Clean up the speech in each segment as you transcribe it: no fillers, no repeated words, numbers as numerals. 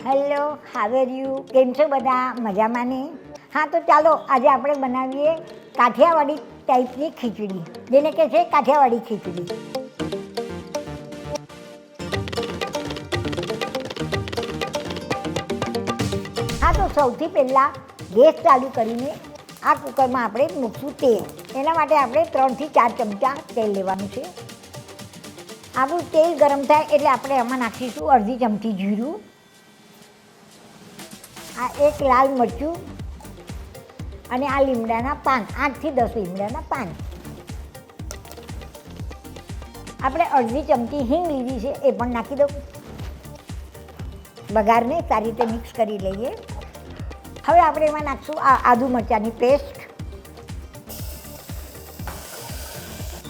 Hello, how are you? કેમ છો બધા? મજામાં ને? હા, તો ચાલો આજે આપણે બનાવીએ કાઠિયાવાડી ટાઈપની ખીચડી, જેને કહે છે કાઠિયાવાડી ખીચડી. હા, તો સૌથી પહેલાં ગેસ ચાલુ કરીને આ કુકરમાં આપણે મૂકશું તેલ. એના માટે આપણે 3 થી 4 ચમચા તેલ લેવાનું છે. આપણું તેલ ગરમ થાય એટલે આપણે એમાં નાખીશું અડધી ચમચી જીરું, આ 1 લાલ મરચું અને આ લીમડાના પાન, 8 થી 10 લીમડાના પાન. આપણે અડધી ચમચી હિંગ લીધી છે, એ પણ નાખી દઉં. વઘારને સારી રીતે મિક્સ કરી લઈએ. હવે આપણે એમાં નાખશું આ આદુ મરચાંની પેસ્ટ.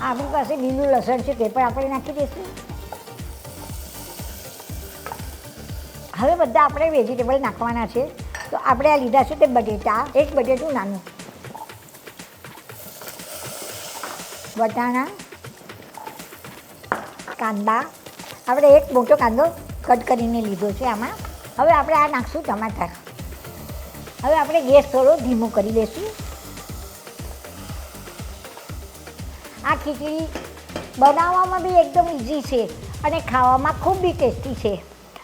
આપણી પાસે લીલું લસણ છે, તે પણ આપણે નાખી દઈશું. હવે બધા આપણે વેજીટેબલ નાખવાના છે. તો આપણે આ લીધા છે તે બટેટા, 1 બટેટું નાનું, વટાણા, કાંદા, આપણે 1 મોટો કાંદો કટ કરીને લીધો છે આમાં. હવે આપણે આ નાખશું ટમાટર. હવે આપણે ગેસ થોડો ધીમો કરી દઈશું. આ ખીચડી બનાવવામાં બી એકદમ ઇઝી છે અને ખાવામાં ખૂબ બી ટેસ્ટી છે.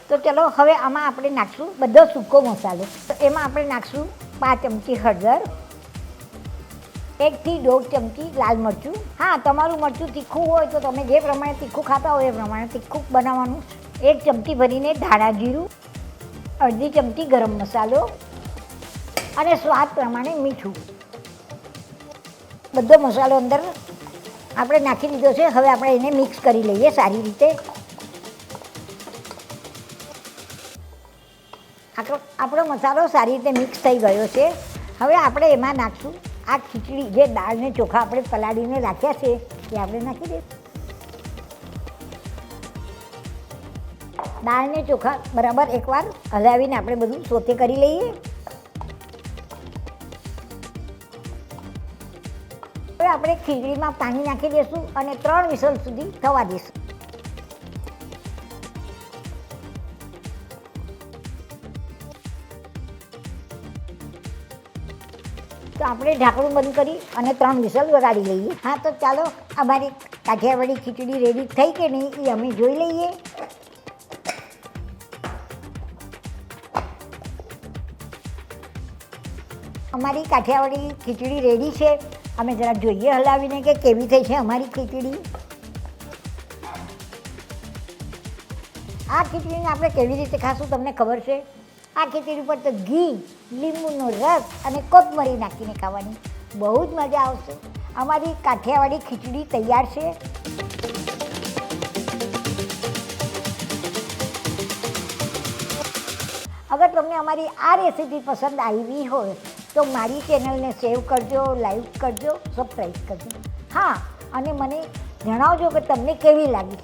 તો ચલો હવે આમાં આપણે નાખશું બધો સૂકો મસાલો. તો એમાં આપણે નાખશું 5 ચમચી હળદર, 1 થી 1.5 ચમચી લાલ મરચું. હા, તમારું મરચું તીખું હોય તો તમે જે પ્રમાણે તીખું ખાતા હોય એ પ્રમાણે તીખું બનાવવાનું. 1 ચમચી ભરીને ધાણા જીરું, અડધી ચમચી ગરમ મસાલો અને સ્વાદ પ્રમાણે મીઠું. બધો મસાલો અંદર આપણે નાખી દીધો છે. હવે આપણે એને મિક્સ કરી લઈએ સારી રીતે. આપણો મસાલો સારી રીતે મિક્સ થઈ ગયો છે. હવે આપણે એમાં નાખશું આ ખીચડી, જે દાળ ને ચોખા આપણે પલાળીને રાખ્યા છે એ આપણે નાખી દઈશું. દાળ ને ચોખા બરાબર એકવાર હલાવીને આપણે બધું સોતે કરી લઈએ. હવે આપણે ખીચડીમાં પાણી નાખી દઈશું અને 3 વિસલ સુધી થવા દઈશું. તો આપણે ઢાંકણું બંધ કરી અને 3 વિસલ વગાડી લઈએ. હા, તો ચાલો અમારી કાઠિયાવાડી ખીચડી રેડી થઈ કે નહીં એ અમે જોઈ લઈએ. અમારી કાઠિયાવાડી ખીચડી રેડી છે. અમે જરા જોઈએ હલાવીને કે કેવી થઈ છે અમારી ખીચડી. આ ખીચડીને આપણે કેવી રીતે ખાશું તમને ખબર છે? આ ખીચડી પર તો ઘી, લીંબુનો રસ અને કોથમરી નાખીને ખાવાની બહુ જ મજા આવશે. અમારી કાઠિયાવાડી ખીચડી તૈયાર છે. અગર તમને અમારી આ રેસીપી પસંદ આવી હોય તો મારી ચેનલને સેવ કરજો, લાઈક કરજો, સબસ્ક્રાઈબ કરજો. હા, અને મને જણાવજો કે તમને કેવી લાગી.